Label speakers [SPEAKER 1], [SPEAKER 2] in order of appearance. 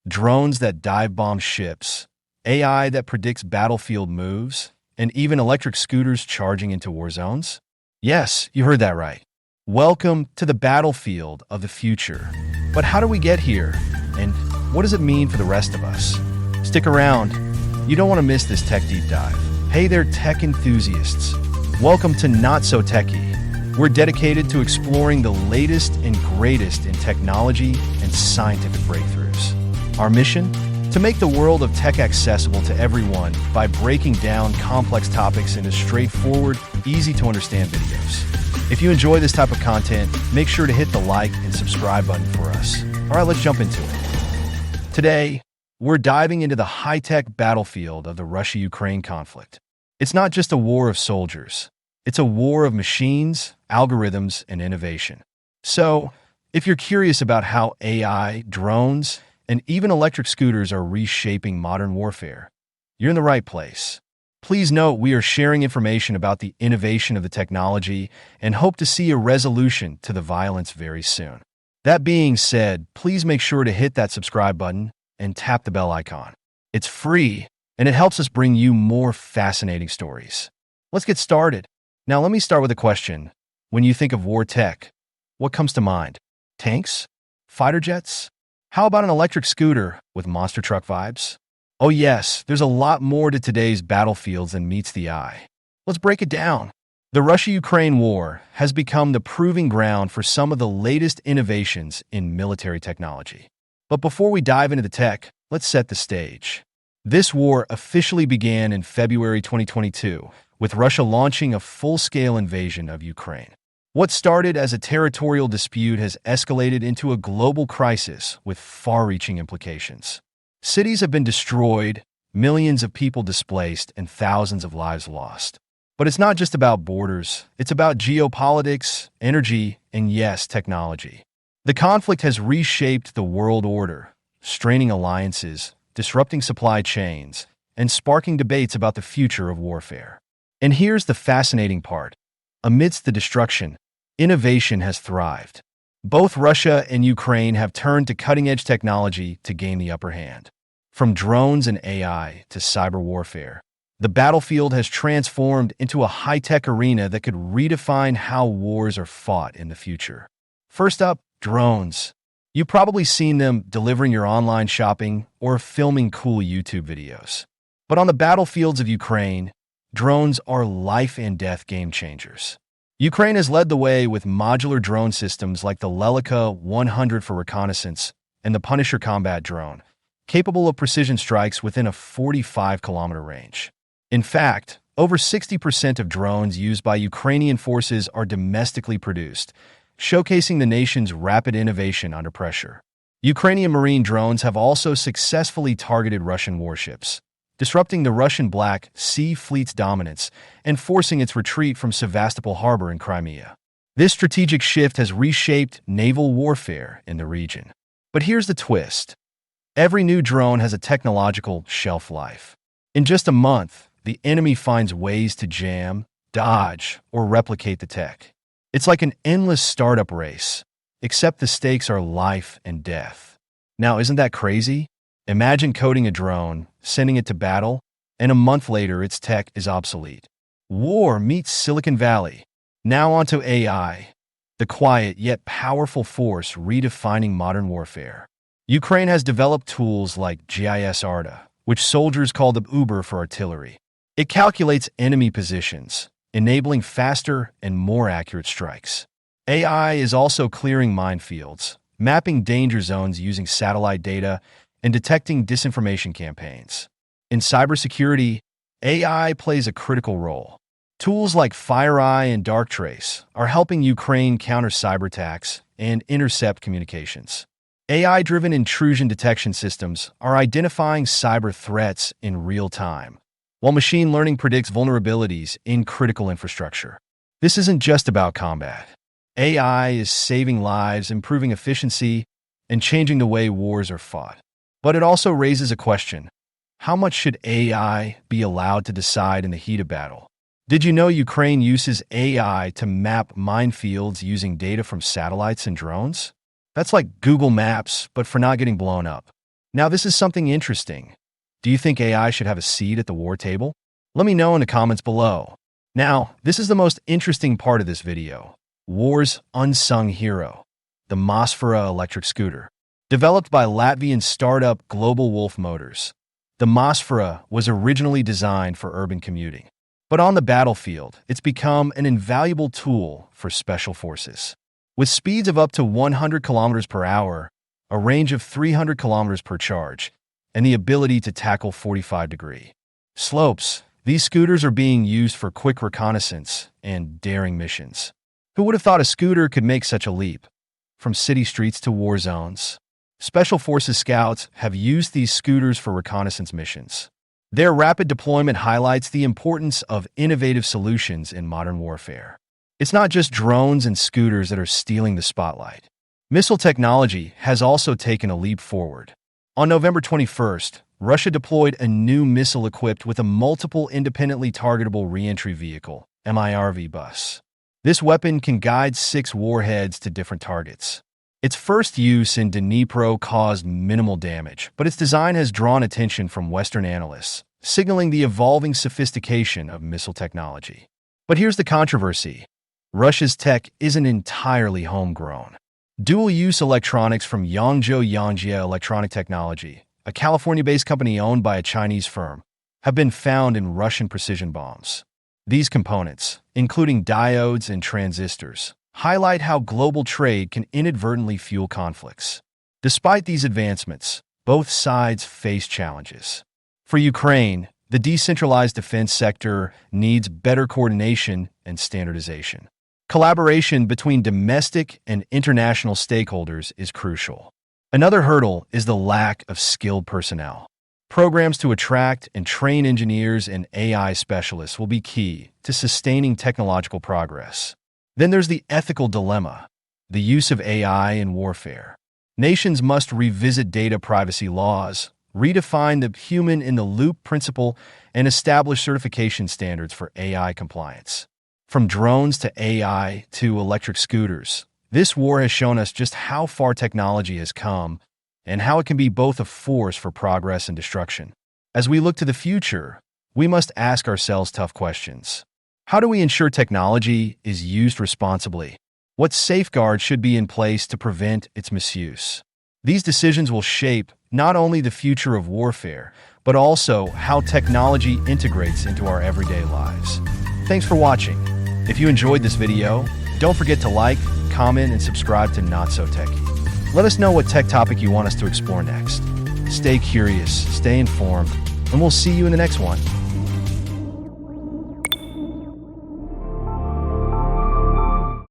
[SPEAKER 1] drones that dive-bomb ships, AI that predicts battlefield moves, and even electric scooters charging into war zones? Yes, you heard that right. Welcome to the battlefield of the future. But how do we get here? And what does it mean for the rest of us? Stick around. You don't want to miss this tech deep dive. Hey there, tech enthusiasts. Welcome to Not So Techie. We're dedicated to exploring the latest and greatest in technology and scientific breakthroughs. Our mission? To make the world of tech accessible to everyone by breaking down complex topics into straightforward, easy-to-understand videos. If you enjoy this type of content, make sure to hit the like and subscribe button for us. All right, let's jump into it. Today, we're diving into the high-tech battlefield of the Russia-Ukraine conflict. It's not just a war of soldiers. It's a war of machines, algorithms, and innovation. So, if you're curious about how AI, drones, and even electric scooters are reshaping modern warfare, you're in the right place. Please note we are sharing information about the innovation of the technology and hope to see a resolution to the violence very soon. That being said, please make sure to hit that subscribe button and tap the bell icon. It's free, and it helps us bring you more fascinating stories. Let's get started. Now, let me start with a question. When you think of war tech, what comes to mind? Tanks? Fighter jets? How about an electric scooter with monster truck vibes? Oh yes, there's a lot more to today's battlefields than meets the eye. Let's break it down. The Russia-Ukraine war has become the proving ground for some of the latest innovations in military technology. But before we dive into the tech, let's set the stage. This war officially began in February 2022, with Russia launching a full-scale invasion of Ukraine. What started as a territorial dispute has escalated into a global crisis with far-reaching implications. Cities have been destroyed, millions of people displaced, and thousands of lives lost. But it's not just about borders. It's about geopolitics, energy, and yes, technology. The conflict has reshaped the world order, straining alliances, disrupting supply chains, and sparking debates about the future of warfare. And here's the fascinating part. Amidst the destruction, innovation has thrived. Both Russia and Ukraine have turned to cutting-edge technology to gain the upper hand. From drones and AI to cyber warfare, the battlefield has transformed into a high-tech arena that could redefine how wars are fought in the future. First up, drones. You've probably seen them delivering your online shopping or filming cool YouTube videos. But on the battlefields of Ukraine, drones are life and death game changers. Ukraine has led the way with modular drone systems like the Lelika 100 for reconnaissance and the Punisher combat drone, capable of precision strikes within a 45-kilometer range. In fact, over 60% of drones used by Ukrainian forces are domestically produced, showcasing the nation's rapid innovation under pressure. Ukrainian marine drones have also successfully targeted Russian warships, disrupting the Russian Black Sea Fleet's dominance and forcing its retreat from Sevastopol Harbor in Crimea. This strategic shift has reshaped naval warfare in the region. But here's the twist. Every new drone has a technological shelf life. In just a month, the enemy finds ways to jam, dodge, or replicate the tech. It's like an endless startup race, except the stakes are life and death. Now, isn't that crazy? Imagine coding a drone, sending it to battle, and a month later its tech is obsolete. War meets Silicon Valley. Now onto AI, the quiet yet powerful force redefining modern warfare. Ukraine has developed tools like GIS-ARTA, which soldiers call the Uber for artillery. It calculates enemy positions, enabling faster and more accurate strikes. AI is also clearing minefields, mapping danger zones using satellite data, and detecting disinformation campaigns. In cybersecurity, AI plays a critical role. Tools like FireEye and Darktrace are helping Ukraine counter cyber attacks and intercept communications. AI-driven intrusion detection systems are identifying cyber threats in real time, while machine learning predicts vulnerabilities in critical infrastructure. This isn't just about combat. AI is saving lives, improving efficiency, and changing the way wars are fought. But it also raises a question. How much should AI be allowed to decide in the heat of battle? Did you know Ukraine uses AI to map minefields using data from satellites and drones? That's like Google Maps, but for not getting blown up. Now, this is something interesting. Do you think AI should have a seat at the war table? Let me know in the comments below. Now, this is the most interesting part of this video. War's unsung hero, the Mosfera electric scooter. Developed by Latvian startup Global Wolf Motors, the Mosfera was originally designed for urban commuting. But on the battlefield, it's become an invaluable tool for special forces. With speeds of up to 100 kilometers per hour, a range of 300 kilometers per charge, and the ability to tackle 45-degree slopes, these scooters are being used for quick reconnaissance and daring missions. Who would have thought a scooter could make such a leap? From city streets to war zones, Special Forces scouts have used these scooters for reconnaissance missions. Their rapid deployment highlights the importance of innovative solutions in modern warfare. It's not just drones and scooters that are stealing the spotlight. Missile technology has also taken a leap forward. On November 21st, Russia deployed a new missile equipped with a multiple independently targetable reentry vehicle, MIRV bus. This weapon can guide 6 warheads to different targets. Its first use in Dnipro caused minimal damage, but its design has drawn attention from Western analysts, signaling the evolving sophistication of missile technology. But here's the controversy. Russia's tech isn't entirely homegrown. Dual-use electronics from Yangzhou Yangjia Electronic Technology, a California-based company owned by a Chinese firm, have been found in Russian precision bombs. These components, including diodes and transistors, highlight how global trade can inadvertently fuel conflicts. Despite these advancements, both sides face challenges. For Ukraine, the decentralized defense sector needs better coordination and standardization. Collaboration between domestic and international stakeholders is crucial. Another hurdle is the lack of skilled personnel. Programs to attract and train engineers and AI specialists will be key to sustaining technological progress. Then there's the ethical dilemma, the use of AI in warfare. Nations must revisit data privacy laws, redefine the human-in-the-loop principle, and establish certification standards for AI compliance. From drones to AI to electric scooters, this war has shown us just how far technology has come and how it can be both a force for progress and destruction. As we look to the future, we must ask ourselves tough questions. How do we ensure technology is used responsibly? What safeguards should be in place to prevent its misuse? These decisions will shape not only the future of warfare, but also how technology integrates into our everyday lives. Thanks for watching. If you enjoyed this video, don't forget to like, comment, and subscribe to Not So Techie. Let us know what tech topic you want us to explore next. Stay curious, stay informed, and we'll see you in the next one.